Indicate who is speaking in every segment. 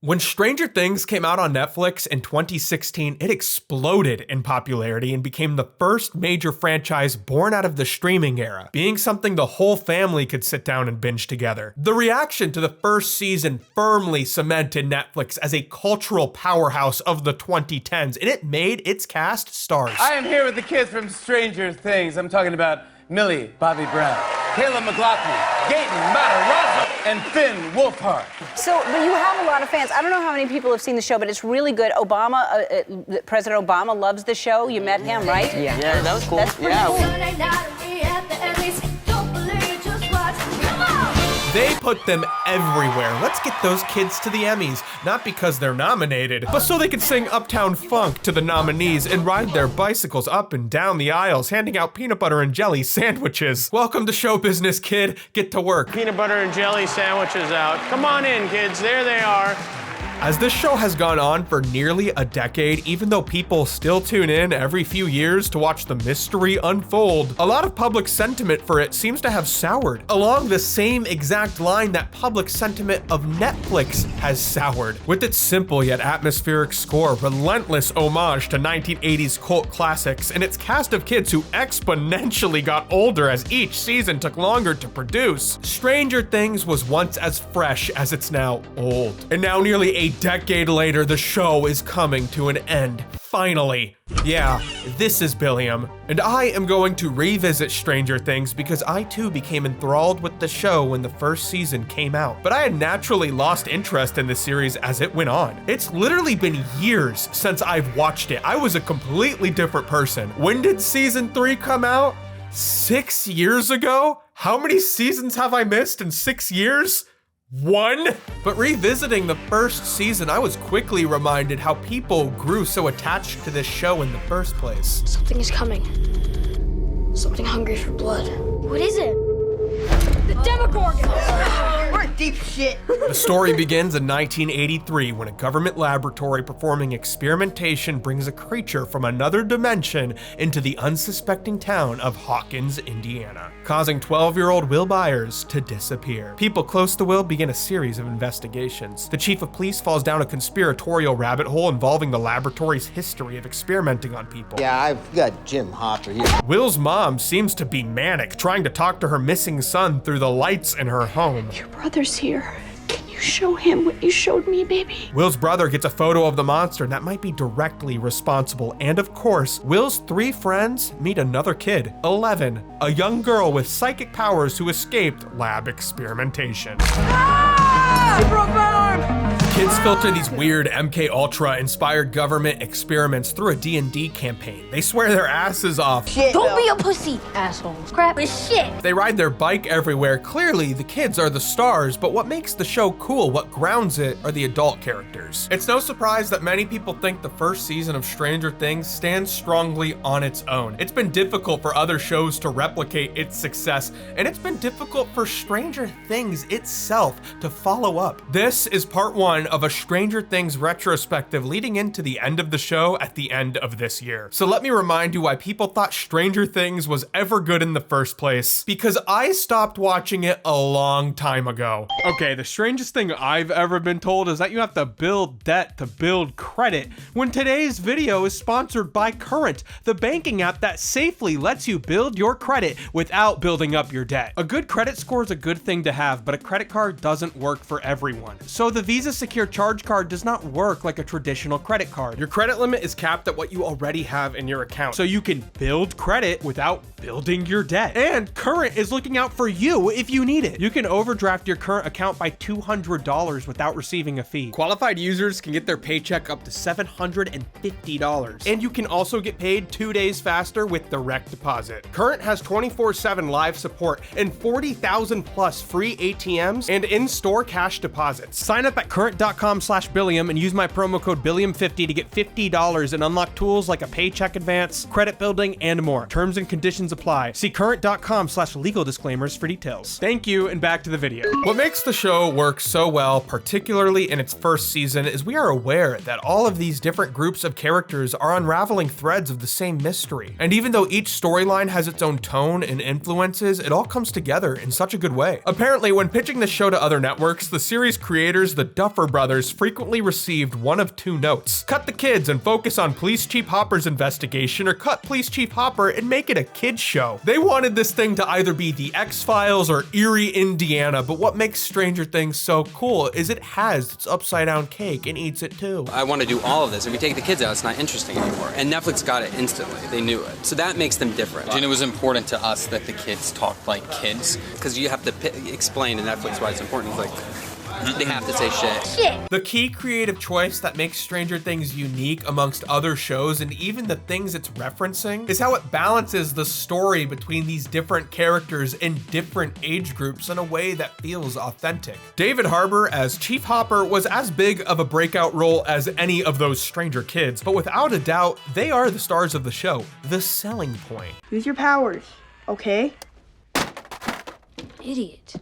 Speaker 1: When Stranger Things came out on Netflix in 2016, it exploded in popularity and became the first major franchise born out of the streaming era, being something the whole family could sit down and binge together. The reaction to the first season firmly cemented Netflix as a cultural powerhouse of the 2010s, and it made its cast stars.
Speaker 2: I am here with the kids from Stranger Things. I'm talking about Millie Bobby Brown, Caleb McLaughlin, Gaten Matarazzo, and Finn Wolfhard.
Speaker 3: So, but you have a lot of fans. I don't know how many people have seen the show, but it's really good. President Obama loves the show. You met him, right?
Speaker 4: Yeah, that was cool.
Speaker 3: That's pretty cool.
Speaker 1: They put them everywhere. Let's get those kids to the Emmys, not because they're nominated, but so they can sing Uptown Funk to the nominees and ride their bicycles up and down the aisles, handing out peanut butter and jelly sandwiches. Welcome to show business, kid. Get to work.
Speaker 4: Peanut butter and jelly sandwiches out. Come on in, kids. There they are.
Speaker 1: As this show has gone on for nearly a decade, even though people still tune in every few years to watch the mystery unfold, a lot of public sentiment for it seems to have soured, along the same exact line that public sentiment of Netflix has soured. With its simple yet atmospheric score, relentless homage to 1980s cult classics, and its cast of kids who exponentially got older as each season took longer to produce, Stranger Things was once as fresh as it's now old. And now nearly a decade later, the show is coming to an end. Finally. Yeah, this is Billiam, and I am going to revisit Stranger Things because I too became enthralled with the show when the first season came out. But I had naturally lost interest in the series as it went on. It's literally been years since I've watched it. I was a completely different person. When did season 3 come out? 6 years ago? How many seasons have I missed in 6 years? 1? But revisiting the first season, I was quickly reminded how people grew so attached to this show in the first place.
Speaker 5: Something is coming. Something hungry for blood. What is it? The Demogorgon! We're in deep shit.
Speaker 1: The story begins in 1983 when a government laboratory performing experimentation brings a creature from another dimension into the unsuspecting town of Hawkins, Indiana, causing 12-year-old Will Byers to disappear. People close to Will begin a series of investigations. The chief of police falls down a conspiratorial rabbit hole involving the laboratory's history of experimenting on people.
Speaker 6: Yeah, I've got Jim Hopper here.
Speaker 1: Will's mom seems to be manic, trying to talk to her missing son through the lights in her home.
Speaker 5: Your brother's here. Can you show him what you showed me, baby?
Speaker 1: Will's brother gets a photo of the monster that might be directly responsible. And of course, Will's 3 friends meet another kid, 11, a young girl with psychic powers who escaped lab experimentation. Kids filter these weird MK Ultra inspired government experiments through a D&D campaign. They swear their asses off.
Speaker 5: Don't be a pussy, assholes. Crap is shit.
Speaker 1: They ride their bike everywhere. Clearly, the kids are the stars, but what makes the show cool, what grounds it, are the adult characters. It's no surprise that many people think the first season of Stranger Things stands strongly on its own. It's been difficult for other shows to replicate its success, and it's been difficult for Stranger Things itself to follow up. This is part 1 of a Stranger Things retrospective leading into the end of the show at the end of this year. So let me remind you why people thought Stranger Things was ever good in the first place. Because I stopped watching it a long time ago. Okay, the strangest thing I've ever been told is that you have to build debt to build credit, when today's video is sponsored by Current, the banking app that safely lets you build your credit without building up your debt. A good credit score is a good thing to have, but a credit card doesn't work for everyone. So the Visa Secure Charge Card does not work like a traditional credit card. Your credit limit is capped at what you already have in your account, so you can build credit without building your debt. And Current is looking out for you if you need it. You can overdraft your current account by $200 without receiving a fee. Qualified users can get their paycheck up to $750. And you can also get paid 2 days faster with direct deposit. Current has 24/7 live support and 40,000 plus free ATMs and in-store cash deposits. Sign up at current.com/Billiam and use my promo code Billiam50 to get $50 and unlock tools like a paycheck advance, credit building, and more. Terms and conditions apply. See current.com/legal disclaimers for details. Thank you, and back to the video. What makes the show work so well, particularly in its first season, is we are aware that all of these different groups of characters are unraveling threads of the same mystery. And even though each storyline has its own tone and influences, it all comes together in such a good way. Apparently, when pitching the show to other networks, the series creators, the Duffer Brothers, brothers frequently received one of two notes: cut the kids and focus on Police Chief Hopper's investigation, or cut Police Chief Hopper and make it a kids show. They wanted this thing to either be the X-Files or Erie, Indiana, but what makes Stranger Things so cool is it has its upside down cake and eats it too.
Speaker 7: I want to do all of this. If we take the kids out, it's not interesting anymore. And Netflix got it instantly. They knew it. So that makes them different.
Speaker 8: And it was important to us that the kids talked like kids.
Speaker 7: Because you have to explain to Netflix why it's important. It's like, they have to say shit.
Speaker 1: The key creative choice that makes Stranger Things unique amongst other shows, and even the things it's referencing, is how it balances the story between these different characters in different age groups in a way that feels authentic. David Harbour as Chief Hopper was as big of a breakout role as any of those Stranger kids, but without a doubt, they are the stars of the show, the selling point.
Speaker 9: Use your powers, okay?
Speaker 5: Idiot.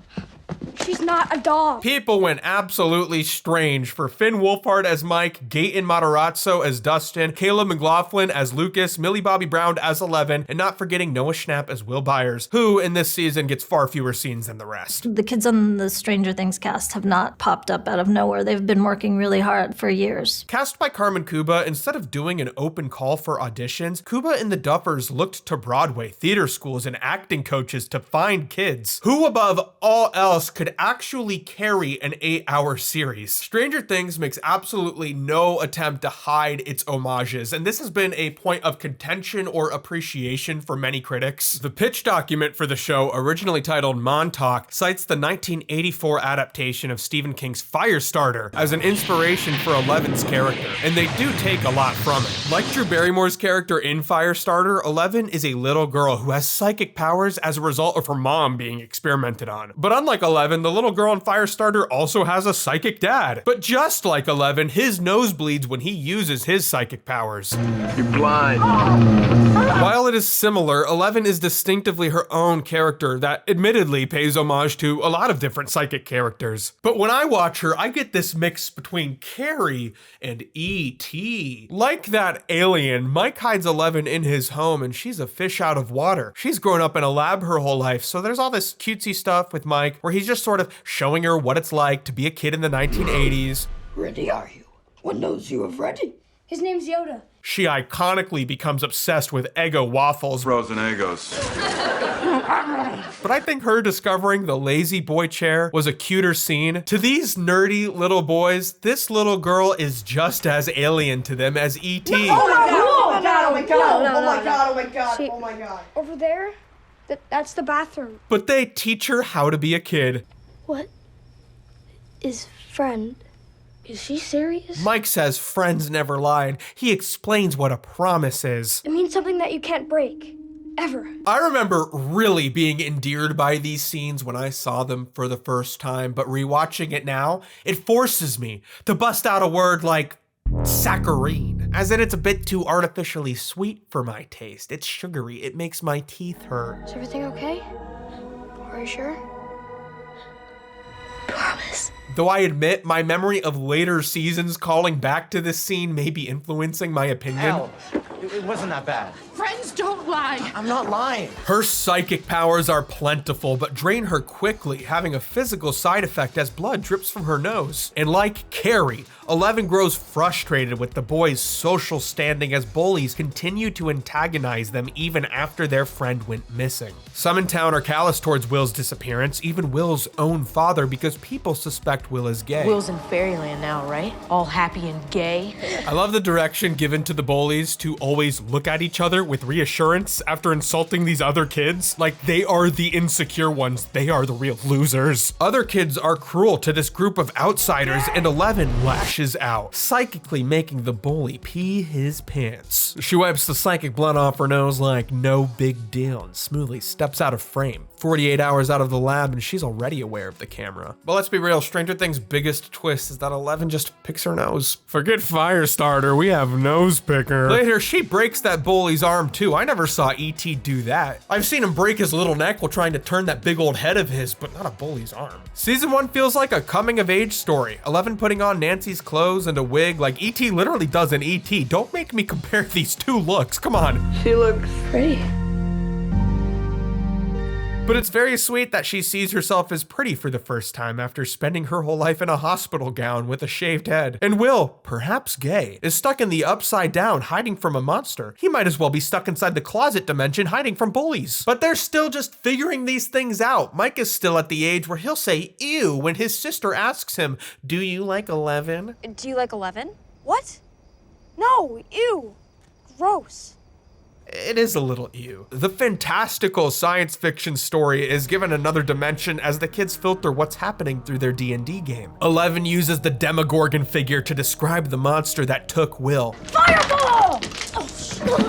Speaker 5: She's not a dog.
Speaker 1: People went absolutely strange for Finn Wolfhard as Mike, Gaten Matarazzo as Dustin, Caleb McLaughlin as Lucas, Millie Bobby Brown as Eleven, and not forgetting Noah Schnapp as Will Byers, who in this season gets far fewer scenes than the rest.
Speaker 10: The kids on the Stranger Things cast have not popped up out of nowhere. They've been working really hard for years.
Speaker 1: Cast by Carmen Cuba, instead of doing an open call for auditions, Cuba and the Duffers looked to Broadway, theater schools, and acting coaches to find kids who above all else could actually carry an 8-hour series. Stranger Things makes absolutely no attempt to hide its homages, and this has been a point of contention or appreciation for many critics. The pitch document for the show, originally titled Montauk, cites the 1984 adaptation of Stephen King's Firestarter as an inspiration for Eleven's character, and they do take a lot from it. Like Drew Barrymore's character in Firestarter, Eleven is a little girl who has psychic powers as a result of her mom being experimented on. But unlike Eleven, the little girl in Firestarter also has a psychic dad. But just like Eleven, his nose bleeds when he uses his psychic powers.
Speaker 11: You're blind.
Speaker 1: While it is similar, Eleven is distinctively her own character that admittedly pays homage to a lot of different psychic characters. But when I watch her, I get this mix between Carrie and E.T. Like that alien, Mike hides Eleven in his home and she's a fish out of water. She's grown up in a lab her whole life, so there's all this cutesy stuff with Mike where he's just sort of showing her what it's like to be a kid in the 1980s.
Speaker 12: Ready are you? One knows you have ready.
Speaker 5: His name's Yoda.
Speaker 1: She iconically becomes obsessed with Eggo waffles.
Speaker 11: Frozen Eggos.
Speaker 1: But I think her discovering the lazy boy chair was a cuter scene. To these nerdy little boys, this little girl is just as alien to them as E.T.
Speaker 9: Oh my god, oh my god, oh my god, oh my god,
Speaker 5: See,
Speaker 9: oh my god.
Speaker 5: Over there, that's the bathroom.
Speaker 1: But they teach her how to be a kid.
Speaker 5: What is friend? Is she serious?
Speaker 1: Mike says friends never lied. He explains what a promise is.
Speaker 5: It means something that you can't break. Ever.
Speaker 1: I remember really being endeared by these scenes when I saw them for the first time, but rewatching it now, it forces me to bust out a word like saccharine, as in it's a bit too artificially sweet for my taste. It's sugary. It makes my teeth hurt.
Speaker 5: Is everything okay? Are you sure? Promise.
Speaker 1: Though I admit my memory of later seasons calling back to this scene may be influencing my opinion.
Speaker 13: Hell, it wasn't that bad.
Speaker 14: Friends don't lie.
Speaker 13: I'm not lying.
Speaker 1: Her psychic powers are plentiful, but drain her quickly, having a physical side effect as blood drips from her nose. And like Carrie, Eleven grows frustrated with the boys' social standing as bullies continue to antagonize them even after their friend went missing. Some in town are callous towards Will's disappearance, even Will's own father, because people suspect Will is gay.
Speaker 14: Will's in fairyland now, right? All happy and gay.
Speaker 1: I love the direction given to the bullies to always look at each other with reassurance after insulting these other kids. Like they are the insecure ones, they are the real losers. Other kids are cruel to this group of outsiders, and Eleven lashes out, psychically making the bully pee his pants. She wipes the psychic blood off her nose like no big deal and smoothly steps out of frame. 48 hours out of the lab and she's already aware of the camera. But let's be real, Stranger Things' biggest twist is that Eleven just picks her nose. Forget Firestarter, we have nose picker. Later, she breaks that bully's arm too. I never saw E.T. do that. I've seen him break his little neck while trying to turn that big old head of his, but not a bully's arm. Season 1 feels like a coming of age story. Eleven putting on Nancy's clothes and a wig like E.T. literally does in E.T. Don't make me compare these two looks, come on.
Speaker 9: She looks
Speaker 5: Pretty.
Speaker 1: But it's very sweet that she sees herself as pretty for the first time after spending her whole life in a hospital gown with a shaved head. And Will, perhaps gay, is stuck in the upside down hiding from a monster. He might as well be stuck inside the closet dimension hiding from bullies. But they're still just figuring these things out. Mike is still at the age where he'll say ew when his sister asks him, do you like 11?
Speaker 5: Do you like 11? What? No, ew. Gross.
Speaker 1: It is a little ew. The fantastical science fiction story is given another dimension as the kids filter what's happening through their D&D game. 11 uses the Demogorgon figure to describe the monster that took Will.
Speaker 5: Fireball!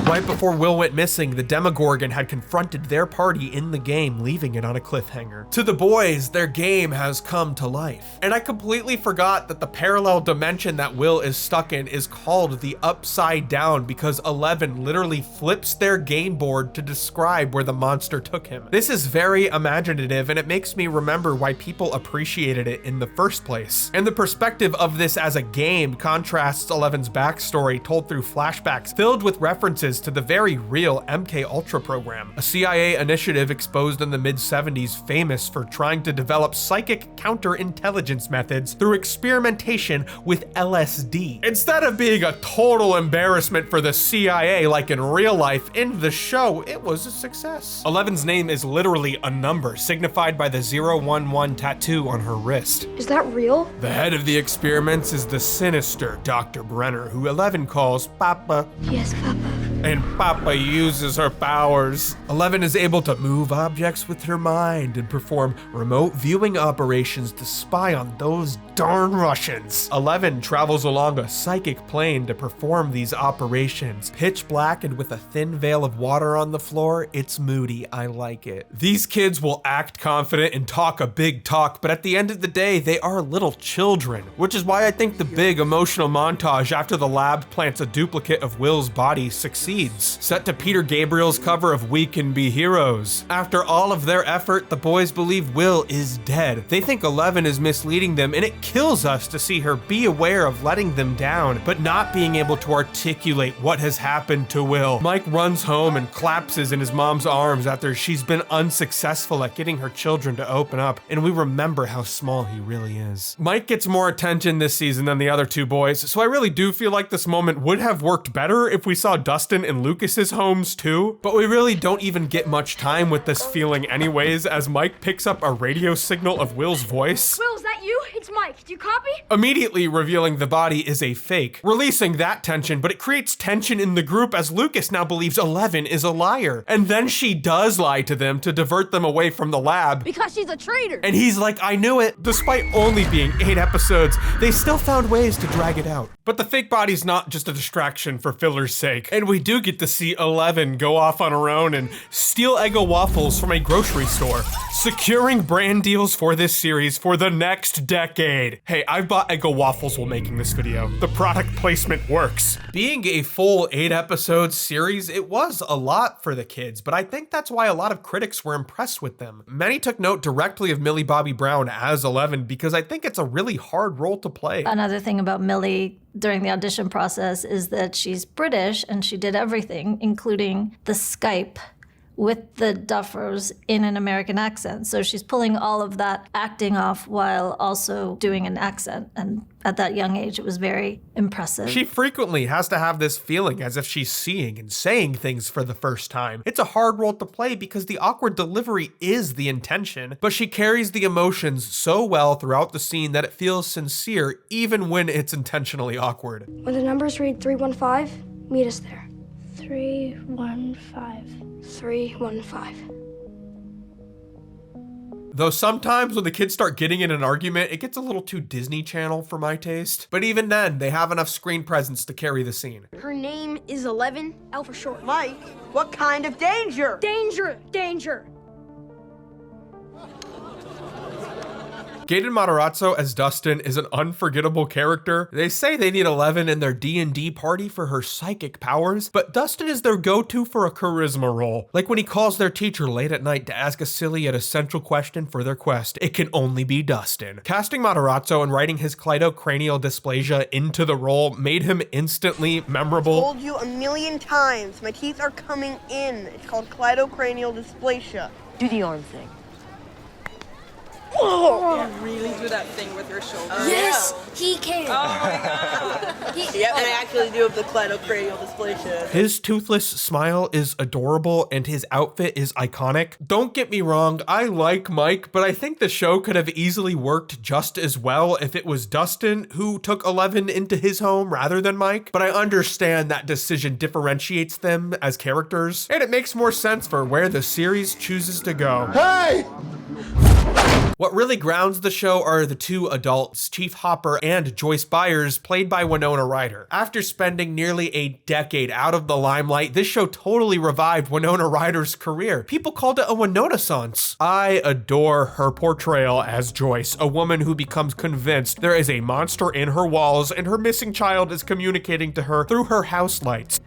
Speaker 1: Right before Will went missing, the Demogorgon had confronted their party in the game, leaving it on a cliffhanger. To the boys, their game has come to life. And I completely forgot that the parallel dimension that Will is stuck in is called the Upside Down because 11 literally flips their game board to describe where the monster took him. This is very imaginative and it makes me remember why people appreciated it in the first place. And the perspective of this as a game contrasts 11's backstory told through flashbacks filled with references to the very real MK Ultra program, a CIA initiative exposed in the mid-70s famous for trying to develop psychic counterintelligence methods through experimentation with LSD. Instead of being a total embarrassment for the CIA like in real life, in the show, it was a success. 11's name is literally a number, signified by the 011 tattoo on her wrist.
Speaker 5: Is that real?
Speaker 1: The head of the experiments is the sinister Dr. Brenner, who 11 calls Papa.
Speaker 5: Yes, Papa.
Speaker 1: And Papa uses her powers. 11 is able to move objects with her mind and perform remote viewing operations to spy on those darn Russians. 11 travels along a psychic plane to perform these operations. Pitch black and with a thin veil of water on the floor, it's moody. I like it. These kids will act confident and talk a big talk, but at the end of the day, they are little children, which is why I think the big emotional montage after the lab plants a duplicate of Will's body succeeds. Set to Peter Gabriel's cover of We Can Be Heroes. After all of their effort, the boys believe Will is dead. They think 11 is misleading them, and it kills us to see her be aware of letting them down, but not being able to articulate what has happened to Will. Mike runs home and collapses in his mom's arms after she's been unsuccessful at getting her children to open up, and we remember how small he really is. Mike gets more attention this season than the other two boys, so I really do feel like this moment would have worked better if we saw Dustin and Lucas's homes too, but we really don't even get much time with this feeling anyways, as Mike picks up a radio signal of Will's voice.
Speaker 5: Will, is that you? It's Mike. Do you copy?
Speaker 1: Immediately revealing the body is a fake, releasing that tension, but it creates tension in the group as Lucas now believes 11 is a liar. And then she does lie to them to divert them away from the lab.
Speaker 5: Because she's a traitor.
Speaker 1: And he's like, I knew it. Despite only being 8 episodes, they still found ways to drag it out. But the fake body's not just a distraction for filler's sake. And we do get to see 11 go off on her own and steal Eggo waffles from a grocery store, securing brand deals for this series for the next decade. Hey, I've bought Eggo waffles while making this video. The product placement works. Being a full 8-episode series, it was a lot for the kids, but I think that's why a lot of critics were impressed with them. Many took note directly of Millie Bobby Brown as 11 because I think it's a really hard role to play.
Speaker 10: Another thing about Millie during the audition process is that she's British and she did everything, including the Skype with the Duffers in an American accent. So she's pulling all of that acting off while also doing an accent. And at that young age, it was very impressive.
Speaker 1: She frequently has to have this feeling as if she's seeing and saying things for the first time. It's a hard role to play because the awkward delivery is the intention, but she carries the emotions so well throughout the scene that it feels sincere even when it's intentionally awkward.
Speaker 5: When the numbers read 315, meet us there. 315. 315.
Speaker 1: Though sometimes when the kids start getting in an argument, it gets a little too Disney Channel for my taste. But even then, they have enough screen presence to carry the scene.
Speaker 5: Her name is 11, L for short.
Speaker 9: Mike, what kind of danger?
Speaker 5: Danger! Danger!
Speaker 1: Gaten Matarazzo as Dustin is an unforgettable character. They say they need 11 in their D&D party for her psychic powers, but Dustin is their go-to for a charisma role. Like when he calls their teacher late at night to ask a silly yet essential question for their quest, it can only be Dustin. Casting Matarazzo and writing his cleidocranial dysplasia into the role made him instantly memorable.
Speaker 9: I told you a million times, my teeth are coming in. It's called cleidocranial dysplasia.
Speaker 14: Do the arm thing.
Speaker 9: Whoa!
Speaker 11: You really do that thing with your shoulder?
Speaker 5: Yes, he can.
Speaker 11: Oh my god. Yep, and I actually do have the cladocranial dysplastia.
Speaker 1: His toothless smile is adorable and his outfit is iconic. Don't get me wrong, I like Mike, but I think the show could have easily worked just as well if it was Dustin who took Eleven into his home rather than Mike. But I understand that decision differentiates them as characters, and it makes more sense for where the series chooses to go.
Speaker 6: Hey!
Speaker 1: What really grounds the show are the two adults, Chief Hopper and Joyce Byers, played by Winona Ryder. After spending nearly a decade out of the limelight, this show totally revived Winona Ryder's career. People called it a Winona-sance. I adore her portrayal as Joyce, a woman who becomes convinced there is a monster in her walls and her missing child is communicating to her through her house lights.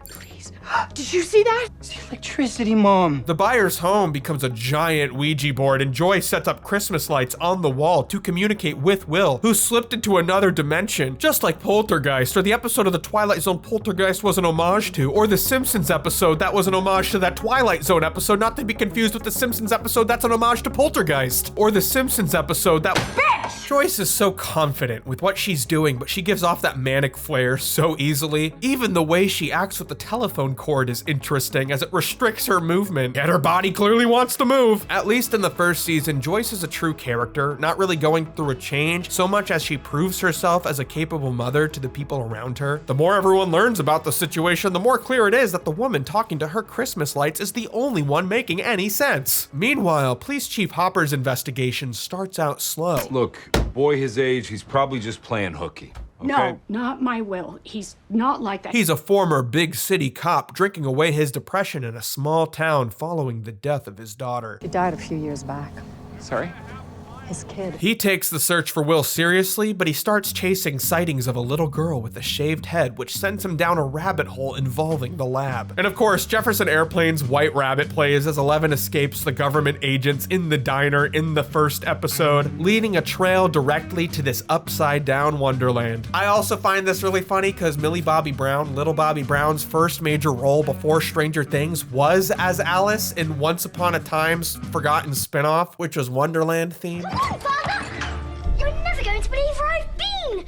Speaker 9: Did you see that?
Speaker 13: It's the electricity, Mom.
Speaker 1: The Byers' home becomes a giant Ouija board and Joyce sets up Christmas lights on the wall to communicate with Will, who slipped into another dimension, just like Poltergeist, or the episode of the Twilight Zone Poltergeist was an homage to, or the Simpsons episode that was an homage to that Twilight Zone episode, not to be confused with the Simpsons episode that's an homage to Poltergeist, or the Simpsons episode that— Bitch! Joyce is so confident with what she's doing, but she gives off that manic flair so easily. Even the way she acts with the telephone cord is interesting as it restricts her movement, yet her body clearly wants to move. At least in the first season, Joyce is a true character, not really going through a change so much as she proves herself as a capable mother to the people around her. The more everyone learns about the situation, the more clear it is that the woman talking to her Christmas lights is the only one making any sense. Meanwhile, Police Chief Hopper's investigation starts out slow.
Speaker 15: Look, a boy his age, he's probably just playing hooky. Okay?
Speaker 16: No, not my Will. He's not like that.
Speaker 1: He's a former big city cop drinking away his depression in a small town following the death of his daughter.
Speaker 17: He died a few years back.
Speaker 15: Sorry?
Speaker 17: His kid.
Speaker 1: He takes the search for Will seriously, but he starts chasing sightings of a little girl with a shaved head, which sends him down a rabbit hole involving the lab. And of course, Jefferson Airplane's White Rabbit plays as Eleven escapes the government agents in the diner in the first episode, leading a trail directly to this upside down wonderland. I also find this really funny because Millie Bobby Brown, Little Bobby Brown's first major role before Stranger Things was as Alice in Once Upon a Time's forgotten spinoff, which was Wonderland themed.
Speaker 5: Father, you're never going to believe where I've been.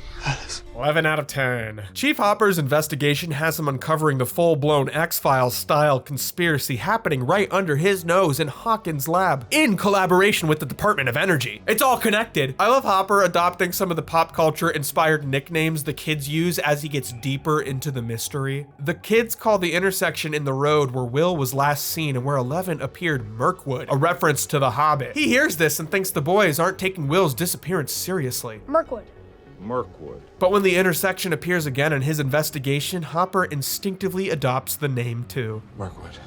Speaker 1: 11 out of 10. Chief Hopper's investigation has him uncovering the full-blown X-Files style conspiracy happening right under his nose in Hawkin's lab, in collaboration with the Department of Energy. It's all connected. I love Hopper adopting some of the pop culture inspired nicknames the kids use as he gets deeper into the mystery. The kids call the intersection in the road where Will was last seen and where 11 appeared Mirkwood, a reference to The Hobbit. He hears this and thinks the boys aren't taking Will's disappearance seriously.
Speaker 5: Mirkwood.
Speaker 15: Mirkwood.
Speaker 1: But when the intersection appears again in his investigation, Hopper instinctively adopts the name too.
Speaker 15: Mirkwood.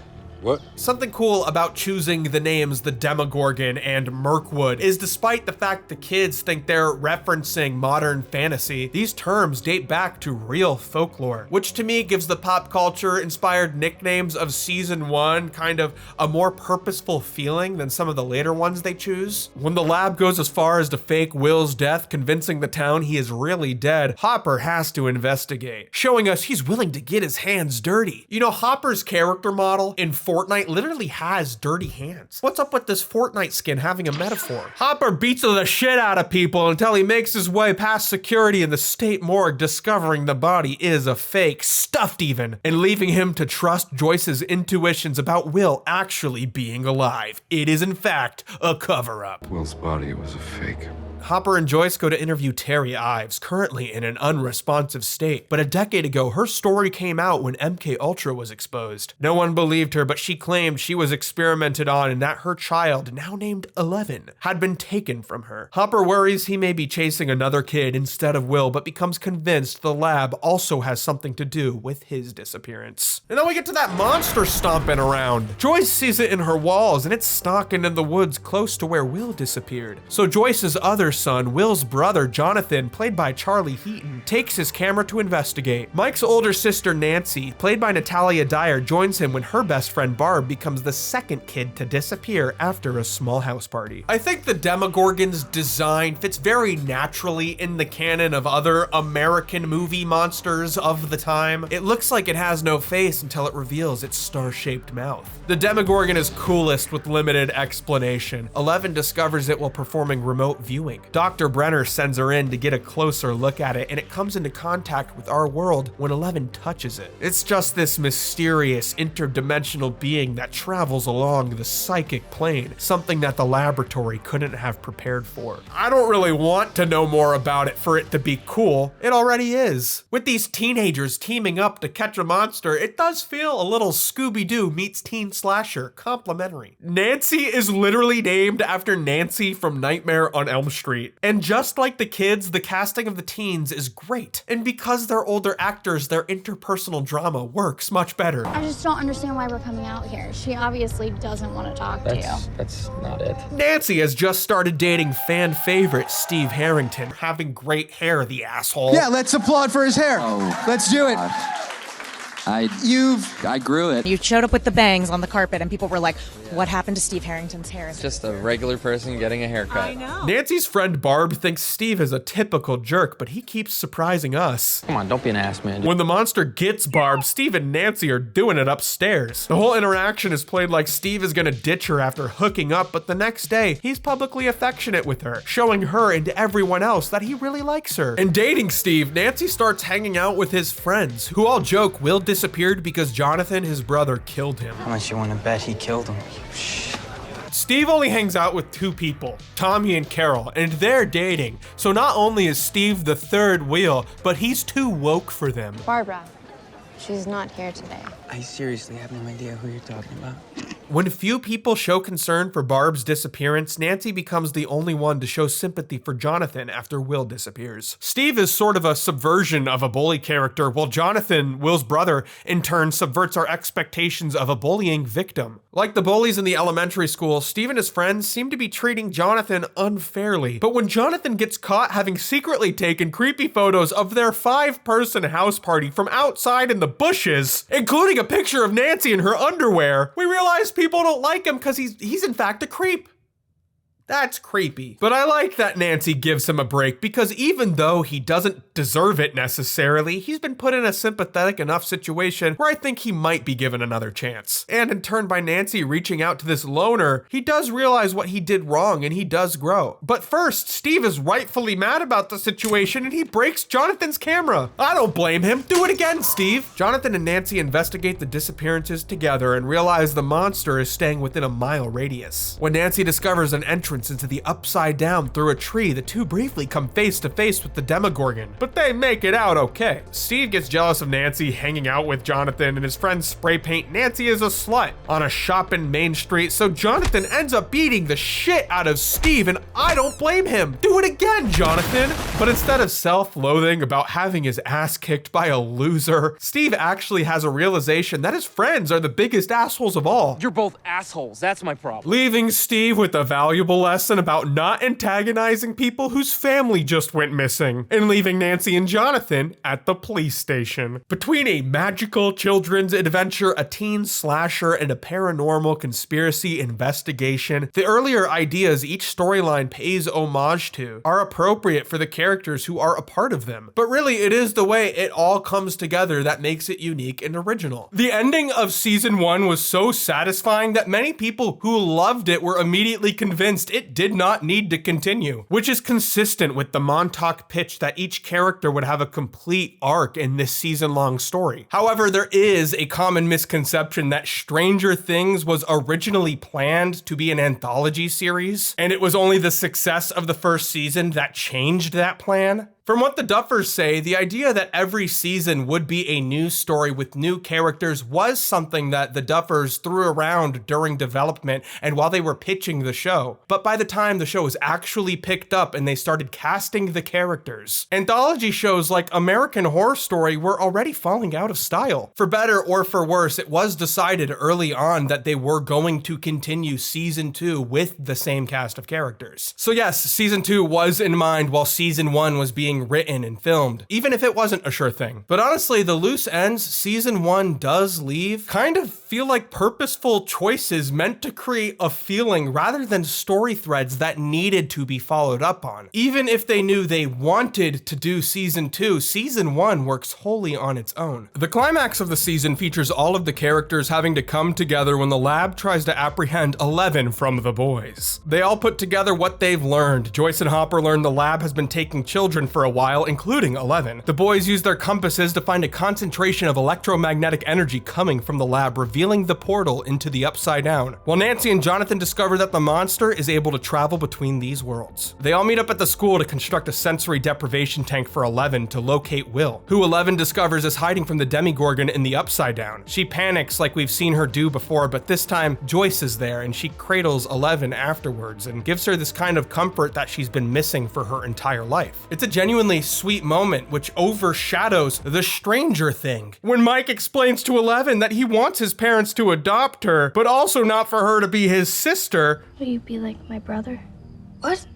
Speaker 15: What?
Speaker 1: Something cool about choosing the names the Demogorgon and Mirkwood is despite the fact the kids think they're referencing modern fantasy, these terms date back to real folklore, which to me gives the pop culture inspired nicknames of season 1 kind of a more purposeful feeling than some of the later ones they choose. When the lab goes as far as to fake Will's death, convincing the town he is really dead, Hopper has to investigate, showing us he's willing to get his hands dirty. You know, Hopper's character model in Fortnite literally has dirty hands. What's up with this Fortnite skin having a metaphor? Hopper beats the shit out of people until he makes his way past security in the state morgue, discovering the body is a fake, stuffed even, and leaving him to trust Joyce's intuitions about Will actually being alive. It is in fact a cover-up.
Speaker 15: Will's body was a fake.
Speaker 1: Hopper and Joyce go to interview Terry Ives, currently in an unresponsive state, but a decade ago her story came out when MK Ultra was exposed. No one believed her, but she claimed she was experimented on and that her child, now named 11, had been taken from her. Hopper worries he may be chasing another kid instead of Will, but becomes convinced the lab also has something to do with his disappearance. And then we get to that monster stomping around. Joyce sees it in her walls and it's stalking in the woods close to where Will disappeared. So Joyce's other son, Will's brother, Jonathan, played by Charlie Heaton, takes his camera to investigate. Mike's older sister, Nancy, played by Natalia Dyer, joins him when her best friend Barb becomes the second kid to disappear after a small house party. I think the Demogorgon's design fits very naturally in the canon of other American movie monsters of the time. It looks like it has no face until it reveals its star-shaped mouth. The Demogorgon is coolest with limited explanation. Eleven discovers it while performing remote viewing. Dr. Brenner sends her in to get a closer look at it, and it comes into contact with our world when Eleven touches it. It's just this mysterious interdimensional being that travels along the psychic plane, something that the laboratory couldn't have prepared for. I don't really want to know more about it for it to be cool. It already is. With these teenagers teaming up to catch a monster, it does feel a little Scooby-Doo meets teen slasher, complimentary. Nancy is literally named after Nancy from Nightmare on Elm Street. And just like the kids, the casting of the teens is great. And because they're older actors, their interpersonal drama works much better.
Speaker 5: I just don't understand why we're coming out here. She obviously doesn't want to talk to you.
Speaker 8: That's not it.
Speaker 1: Nancy has just started dating fan favorite Steve Harrington, having great hair, the asshole.
Speaker 13: Yeah, let's applaud for his hair.
Speaker 18: Oh,
Speaker 13: let's do it.
Speaker 18: I grew it.
Speaker 19: You showed up with the bangs on the carpet and people were like, what happened to Steve Harrington's hair?
Speaker 8: It's just a regular person getting a haircut.
Speaker 19: I know.
Speaker 1: Nancy's friend Barb thinks Steve is a typical jerk, but he keeps surprising us.
Speaker 8: Come on, don't be an ass, man.
Speaker 1: When the monster gets Barb, Steve and Nancy are doing it upstairs. The whole interaction is played like Steve is gonna ditch her after hooking up, but the next day, he's publicly affectionate with her, showing her and everyone else that he really likes her. And dating Steve, Nancy starts hanging out with his friends, who all joke Will disappeared because Jonathan, his brother, killed him.
Speaker 18: How much you want to bet he killed him?
Speaker 1: Steve only hangs out with two people, Tommy and Carol, and they're dating. So not only is Steve the third wheel, but he's too woke for them.
Speaker 17: Barbara, she's not here today.
Speaker 18: I seriously have no idea who you're talking about.
Speaker 1: When few people show concern for Barb's disappearance, Nancy becomes the only one to show sympathy for Jonathan after Will disappears. Steve is sort of a subversion of a bully character, while Jonathan, Will's brother, in turn subverts our expectations of a bullying victim. Like the bullies in the elementary school, Steve and his friends seem to be treating Jonathan unfairly. But when Jonathan gets caught having secretly taken creepy photos of their 5-person house party from outside in the bushes, including a picture of Nancy in her underwear, we realize people don't like him because he's in fact a creep. That's creepy. But I like that Nancy gives him a break because even though he doesn't deserve it necessarily, he's been put in a sympathetic enough situation where I think he might be given another chance. And in turn, by Nancy reaching out to this loner, he does realize what he did wrong and he does grow. But first, Steve is rightfully mad about the situation and he breaks Jonathan's camera. I don't blame him. Do it again, Steve. Jonathan and Nancy investigate the disappearances together and realize the monster is staying within a mile radius. When Nancy discovers an entrance into the upside down through a tree, the two briefly come face to face with the Demogorgon, but they make it out okay. Steve gets jealous of Nancy hanging out with Jonathan and his friends spray paint Nancy as a slut on a shop in Main Street, so Jonathan ends up beating the shit out of Steve, and I don't blame him. Do it again, Jonathan. But instead of self-loathing about having his ass kicked by a loser, Steve actually has a realization that his friends are the biggest assholes of all.
Speaker 20: You're both assholes, that's my problem.
Speaker 1: Leaving Steve with a valuable lesson about not antagonizing people whose family just went missing, and leaving Nancy and Jonathan at the police station. Between a magical children's adventure, a teen slasher, and a paranormal conspiracy investigation, the earlier ideas each storyline pays homage to are appropriate for the characters who are a part of them. But really, it is the way it all comes together that makes it unique and original. The ending of season 1 was so satisfying that many people who loved it were immediately convinced it did not need to continue, which is consistent with the Montauk pitch that each character would have a complete arc in this season-long story. However, there is a common misconception that Stranger Things was originally planned to be an anthology series, and it was only the success of the first season that changed that plan. From what the Duffers say, the idea that every season would be a new story with new characters was something that the Duffers threw around during development and while they were pitching the show. But by the time the show was actually picked up and they started casting the characters, anthology shows like American Horror Story were already falling out of style. For better or for worse, it was decided early on that they were going to continue season 2 with the same cast of characters. So yes, season 2 was in mind while season 1 was being written and filmed, even if it wasn't a sure thing. But honestly, the loose ends season 1 does leave kind of feel like purposeful choices meant to create a feeling rather than story threads that needed to be followed up on. Even if they knew they wanted to do season 2, season 1 works wholly on its own. The climax of the season features all of the characters having to come together when the lab tries to apprehend 11 from the boys. They all put together what they've learned. Joyce and Hopper learn the lab has been taking children for a while, including 11. The boys use their compasses to find a concentration of electromagnetic energy coming from the lab, revealing the portal into the Upside Down, while Nancy and Jonathan discover that the monster is able to travel between these worlds. They all meet up at the school to construct a sensory deprivation tank for 11 to locate Will, who 11 discovers is hiding from the Demogorgon in the Upside Down. She panics like we've seen her do before, but this time Joyce is there and she cradles 11 afterwards and gives her this kind of comfort that she's been missing for her entire life. It's a genuinely sweet moment which overshadows the Stranger Thing, when Mike explains to 11 that he wants his parents to adopt her, but also not for her to be his sister.
Speaker 5: Will you be like my brother? What?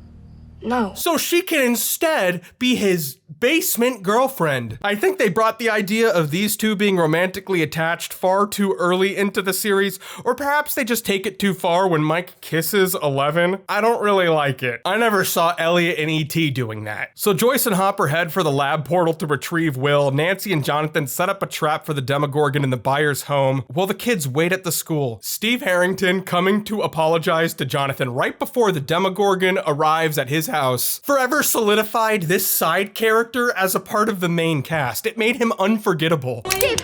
Speaker 5: No.
Speaker 1: So she can instead be his basement girlfriend. I think they brought the idea of these two being romantically attached far too early into the series, or perhaps they just take it too far when Mike kisses 11. I don't really like it. I never saw Elliot and E.T. doing that. So Joyce and Hopper head for the lab portal to retrieve Will. Nancy and Jonathan set up a trap for the Demogorgon in the Byers' home, while the kids wait at the school. Steve Harrington coming to apologize to Jonathan right before the Demogorgon arrives at his house forever solidified this side character as a part of the main cast. It made him unforgettable.
Speaker 5: Steve,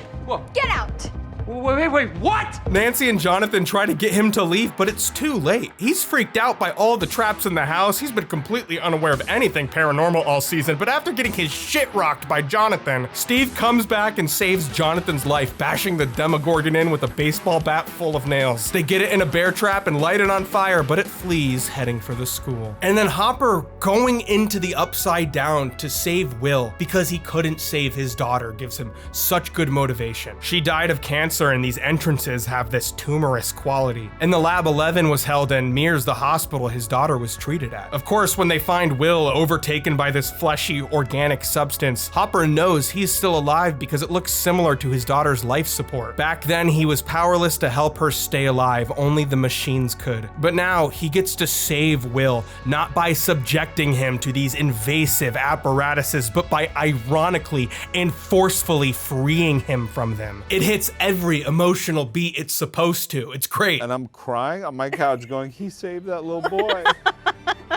Speaker 5: get out!
Speaker 20: Wait, what?
Speaker 1: Nancy and Jonathan try to get him to leave, but it's too late. He's freaked out by all the traps in the house. He's been completely unaware of anything paranormal all season, but after getting his shit rocked by Jonathan, Steve comes back and saves Jonathan's life, bashing the Demogorgon in with a baseball bat full of nails. They get it in a bear trap and light it on fire, but it flees, heading for the school. And then Hopper going into the Upside Down to save Will because he couldn't save his daughter gives him such good motivation. She died of cancer, and these entrances have this tumorous quality. And the lab 11 was held in Mears, the hospital his daughter was treated at. Of course, when they find Will overtaken by this fleshy, organic substance, Hopper knows he's still alive because it looks similar to his daughter's life support. Back then, he was powerless to help her stay alive, only the machines could. But now, he gets to save Will, not by subjecting him to these invasive apparatuses, but by ironically and forcefully freeing him from them. It hits every emotional beat it's supposed to. It's great.
Speaker 21: And I'm crying on my couch going, he saved that little boy.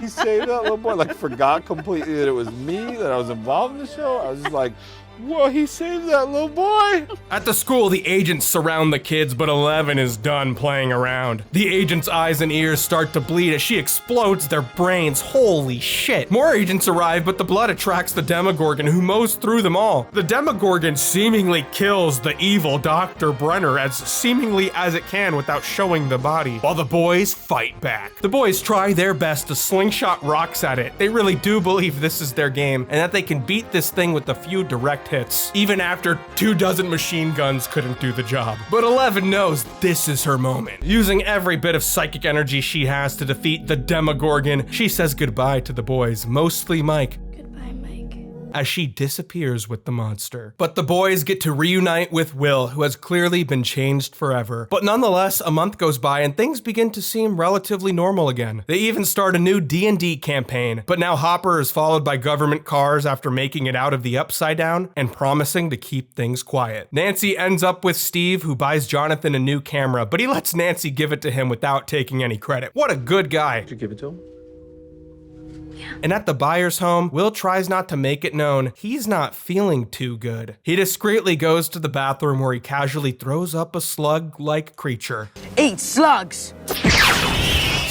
Speaker 21: He saved that little boy. Like, forgot completely that it was me, that I was involved in the show. I was just like, whoa, he saved that little boy.
Speaker 1: At the school, the agents surround the kids, but 11 is done playing around. The agent's eyes and ears start to bleed as she explodes their brains. Holy shit. More agents arrive, but the blood attracts the Demogorgon, who mows through them all. The Demogorgon seemingly kills the evil Dr. Brenner as seemingly as it can without showing the body, while the boys fight back. The boys try their best to slingshot rocks at it. They really do believe this is their game, and that they can beat this thing with a few direct hits, even after 24 machine guns couldn't do the job. But 11 knows this is her moment. Using every bit of psychic energy she has to defeat the Demogorgon, she says goodbye to the boys, mostly Mike, as she disappears with the monster. But the boys get to reunite with Will, who has clearly been changed forever. But nonetheless, a month goes by and things begin to seem relatively normal again. They even start a new D&D campaign, but now Hopper is followed by government cars after making it out of the Upside Down and promising to keep things quiet. Nancy ends up with Steve, who buys Jonathan a new camera, but he lets Nancy give it to him without taking any credit. What a good guy.
Speaker 21: Did you give it to him?
Speaker 1: And at the Byers' home, Will tries not to make it known he's not feeling too good. He discreetly goes to the bathroom where he casually throws up a slug-like creature.
Speaker 12: Eat slugs!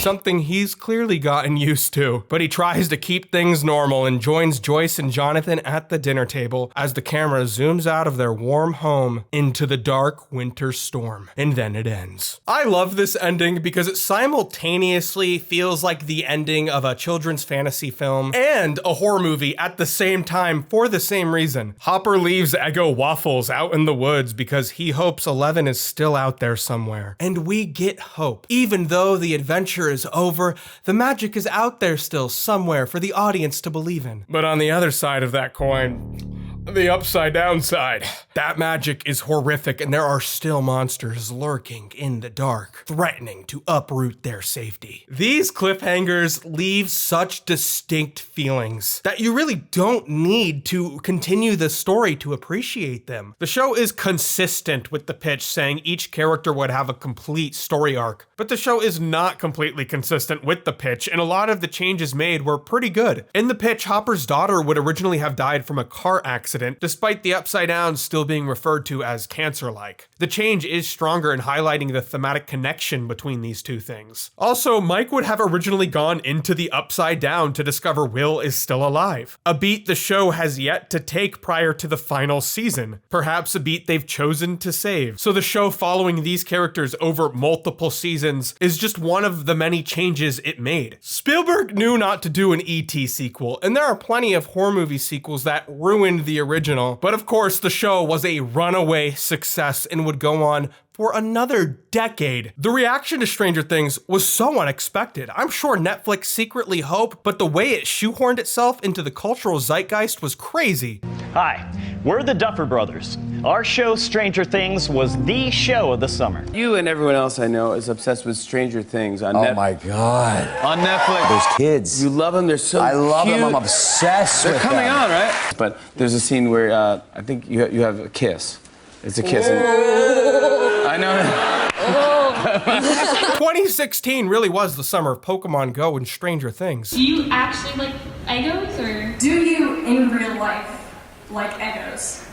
Speaker 1: something he's clearly gotten used to. But he tries to keep things normal and joins Joyce and Jonathan at the dinner table as the camera zooms out of their warm home into the dark winter storm. And then it ends. I love this ending because it simultaneously feels like the ending of a children's fantasy film and a horror movie at the same time for the same reason. Hopper leaves Eggo Waffles out in the woods because he hopes Eleven is still out there somewhere. And we get hope. Even though the adventure is over, the magic is out there still somewhere for the audience to believe in. But on the other side of that coin, the upside down side, that magic is horrific and there are still monsters lurking in the dark, threatening to uproot their safety. These cliffhangers leave such distinct feelings that you really don't need to continue the story to appreciate them. The show is consistent with the pitch saying each character would have a complete story arc, but the show is not completely consistent with the pitch, and a lot of the changes made were pretty good. In the pitch, Hopper's daughter would originally have died from a car accident, despite the upside down still being referred to as cancer-like. The change is stronger in highlighting the thematic connection between these two things. Also, Mike would have originally gone into the upside down to discover Will is still alive, a beat the show has yet to take prior to the final season, perhaps a beat they've chosen to save. So the show following these characters over multiple seasons is just one of the many changes it made. Spielberg knew not to do an E.T. sequel, and there are plenty of horror movie sequels that ruined the original, but of course the show was a runaway success and would go on for another decade. The reaction to Stranger Things was so unexpected. I'm sure Netflix secretly hoped, but the way it shoehorned itself into the cultural zeitgeist was crazy.
Speaker 2: Hi, we're the Duffer Brothers. Our show, Stranger Things, was the show of the summer.
Speaker 22: You and everyone else I know is obsessed with Stranger Things on Netflix.
Speaker 23: Oh my God.
Speaker 22: On Netflix.
Speaker 23: Those kids.
Speaker 22: You love them, they're so
Speaker 23: I love
Speaker 22: cute.
Speaker 23: them, I'm obsessed
Speaker 22: They're
Speaker 23: with
Speaker 22: coming
Speaker 23: them.
Speaker 22: on, right? But there's a scene where I think you have a kiss. It's a kiss. I know.
Speaker 1: 2016 really was the summer of Pokemon Go and Stranger Things.
Speaker 24: Do you actually like Eggos, or do you in real life like Eggos?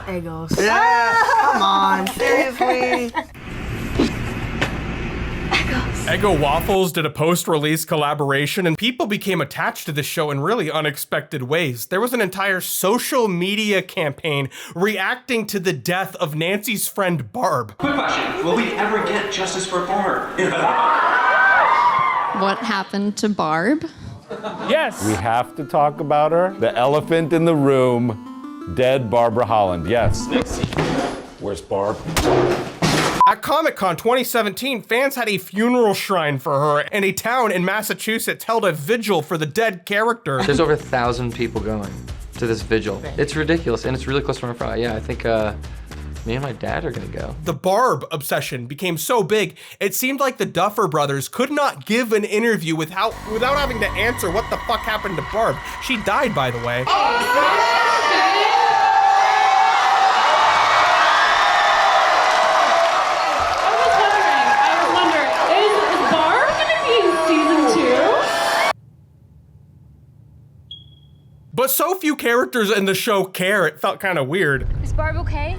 Speaker 11: Eggos. Yeah, come on, seriously.
Speaker 1: Eggo Waffles did a post-release collaboration, and people became attached to this show in really unexpected ways. There was an entire social media campaign reacting to the death of Nancy's friend Barb.
Speaker 25: Quick question, will we ever get justice for Barb?
Speaker 17: What happened to Barb?
Speaker 21: Yes. We have to talk about her. The elephant in the room, dead Barbara Holland. Yes.
Speaker 25: Where's Barb?
Speaker 1: At Comic-Con 2017, fans had a funeral shrine for her, and a town in Massachusetts held a vigil for the dead character.
Speaker 8: There's over 1,000 people going to this vigil. It's ridiculous, and it's really close to my front. Yeah, I think me and my dad are gonna go.
Speaker 1: The Barb obsession became so big, it seemed like the Duffer Brothers could not give an interview without having to answer what the fuck happened to Barb. She died, by the way. But so few characters in the show care, it felt kind of weird.
Speaker 24: Is Barb okay?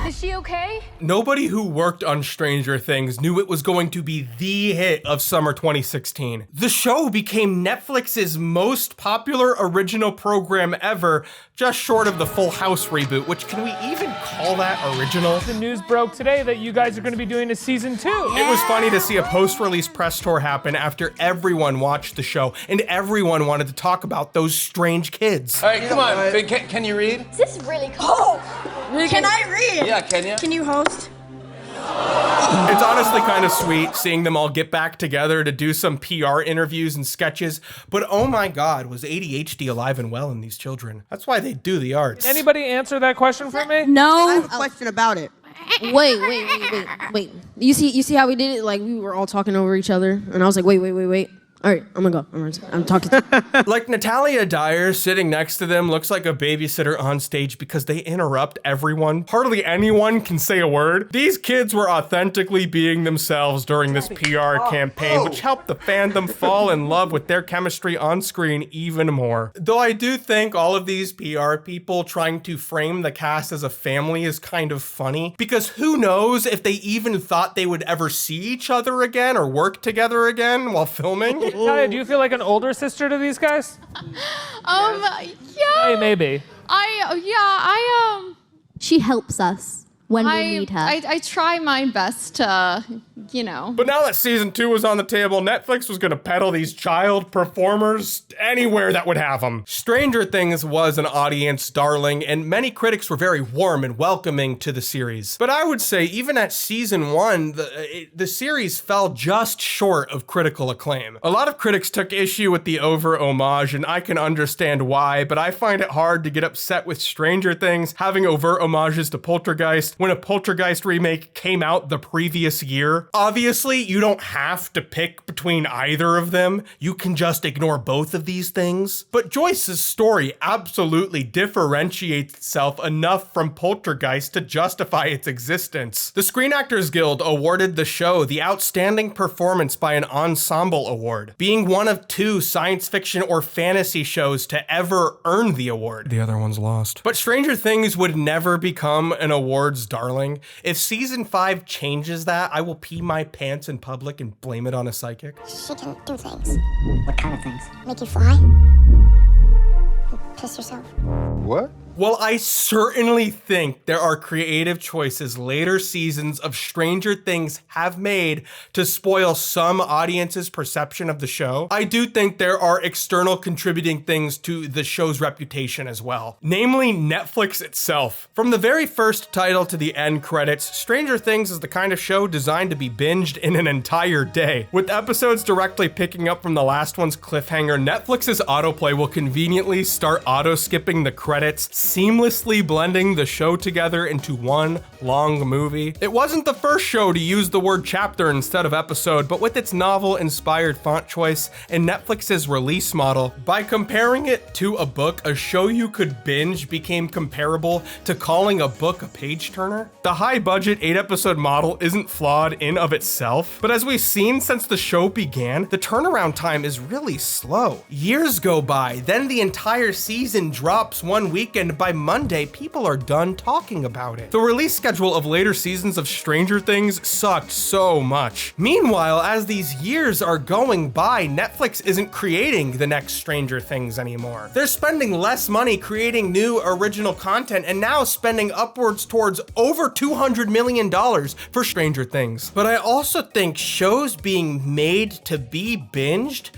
Speaker 24: Is she okay?
Speaker 1: Nobody who worked on Stranger Things knew it was going to be the hit of summer 2016. The show became Netflix's most popular original program ever, just short of the Full House reboot, which can we even call that original?
Speaker 26: The news broke today that you guys are going to be doing a season 2.
Speaker 1: It was funny to see a post-release press tour happen after everyone watched the show and everyone wanted to talk about those strange kids.
Speaker 22: All right, come on. Can you read?
Speaker 5: This is really cool. Oh, can I read?
Speaker 22: Yeah, can you?
Speaker 5: Can you host?
Speaker 1: It's honestly kind of sweet seeing them all get back together to do some PR interviews and sketches, but oh my God, was ADHD alive and well in these children? That's why they do the arts.
Speaker 26: Can anybody answer that question for me?
Speaker 11: No. I have a question about it.
Speaker 27: Wait. You see how we did it? Like, we were all talking over each other, and I was like, wait.
Speaker 3: All right, I'm gonna go. I'm talking to
Speaker 1: Like Natalia Dyer sitting next to them looks like a babysitter on stage because they interrupt everyone. Hardly anyone can say a word. These kids were authentically being themselves during this PR campaign, which helped the fandom fall in love with their chemistry on screen even more. Though I do think all of these PR people trying to frame the cast as a family is kind of funny, because who knows if they even thought they would ever see each other again or work together again while filming.
Speaker 26: Talia, do you feel like an older sister to these guys?
Speaker 17: Yeah.
Speaker 26: Hey, maybe.
Speaker 17: She helps us when we need her. I try my best to,
Speaker 1: But now that season 2 was on the table, Netflix was gonna peddle these child performers anywhere that would have them. Stranger Things was an audience darling, and many critics were very warm and welcoming to the series. But I would say even at season 1, the series fell just short of critical acclaim. A lot of critics took issue with the over homage, and I can understand why, but I find it hard to get upset with Stranger Things having overt homages to Poltergeist when a Poltergeist remake came out the previous year. Obviously, you don't have to pick between either of them. You can just ignore both of these things. But Joyce's story absolutely differentiates itself enough from Poltergeist to justify its existence. The Screen Actors Guild awarded the show the Outstanding Performance by an Ensemble Award, being one of 2 science fiction or fantasy shows to ever earn the award. The other one's lost. But Stranger Things would never become an awards darling. If season 5 changes that, I will pee my pants in public and blame it on a psychic.
Speaker 5: She can do things.
Speaker 12: What kind of things?
Speaker 5: Make you fly. Piss yourself.
Speaker 21: What?
Speaker 1: Well, I certainly think there are creative choices later seasons of Stranger Things have made to spoil some audience's perception of the show. I do think there are external contributing things to the show's reputation as well, namely Netflix itself. From the very first title to the end credits, Stranger Things is the kind of show designed to be binged in an entire day. With episodes directly picking up from the last one's cliffhanger, Netflix's autoplay will conveniently start auto-skipping the credits, seamlessly blending the show together into one long movie. It wasn't the first show to use the word chapter instead of episode, but with its novel-inspired font choice and Netflix's release model, by comparing it to a book, a show you could binge became comparable to calling a book a page-turner. The high-budget 8-episode model isn't flawed in of itself, but as we've seen since the show began, the turnaround time is really slow. Years go by, then the entire season drops one weekend. By Monday, people are done talking about it. The release schedule of later seasons of Stranger Things sucked so much. Meanwhile, as these years are going by, Netflix isn't creating the next Stranger Things anymore. They're spending less money creating new original content and now spending upwards towards over $200 million for Stranger Things. But I also think shows being made to be binged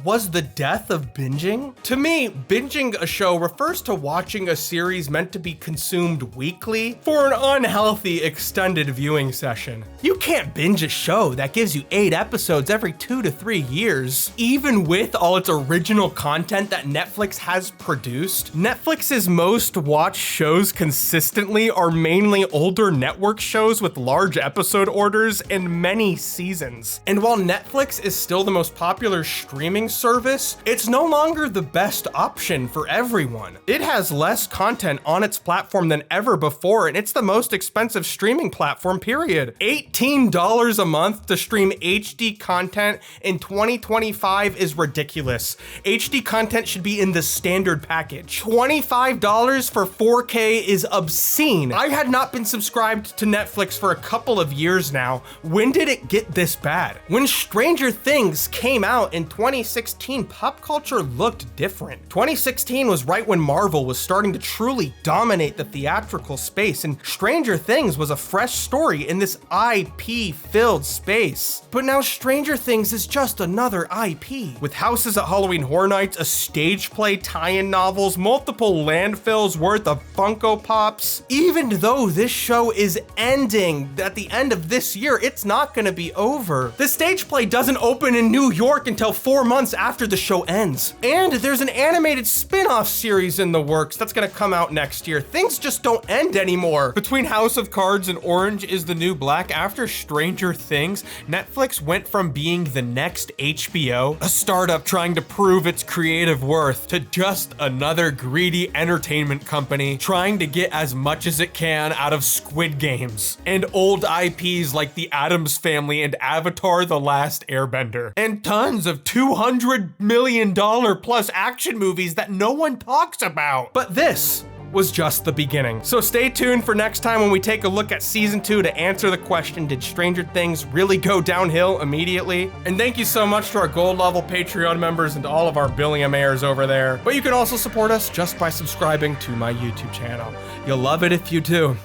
Speaker 1: was the death of binging? To me, binging a show refers to watching a series meant to be consumed weekly for an unhealthy extended viewing session. You can't binge a show that gives you 8 episodes every 2 to 3 years. Even with all its original content that Netflix has produced, Netflix's most watched shows consistently are mainly older network shows with large episode orders and many seasons. And while Netflix is still the most popular streaming service, it's no longer the best option for everyone. It has less content on its platform than ever before, and it's the most expensive streaming platform, period. $18 a month to stream HD content in 2025 is ridiculous. HD content should be in the standard package. $25 for 4K is obscene. I had not been subscribed to Netflix for a couple of years now. When did it get this bad? When Stranger Things came out in 2016, pop culture looked different. 2016 was right when Marvel was starting to truly dominate the theatrical space, and Stranger Things was a fresh story in this IP-filled space. But now Stranger Things is just another IP. With Houses at Halloween Horror Nights, a stage play, tie-in novels, multiple landfills worth of Funko Pops. Even though this show is ending at the end of this year, it's not gonna be over. The stage play doesn't open in New York until 4 months months after the show ends. And there's an animated spin-off series in the works that's gonna come out next year. Things just don't end anymore. Between House of Cards and Orange is the New Black, after Stranger Things, Netflix went from being the next HBO, a startup trying to prove its creative worth, to just another greedy entertainment company trying to get as much as it can out of Squid Games and old IPs like The Addams Family and Avatar: The Last Airbender, and tons of $200 million plus action movies that no one talks about. But this was just the beginning. So stay tuned for next time when we take a look at season 2 to answer the question, did Stranger Things really go downhill immediately? And thank you so much to our gold level Patreon members and to all of our Billiamaires over there. But you can also support us just by subscribing to my YouTube channel. You'll love it if you do,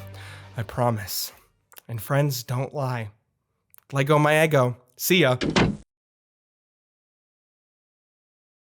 Speaker 1: I promise. And friends, don't lie. Lego my ego. See ya.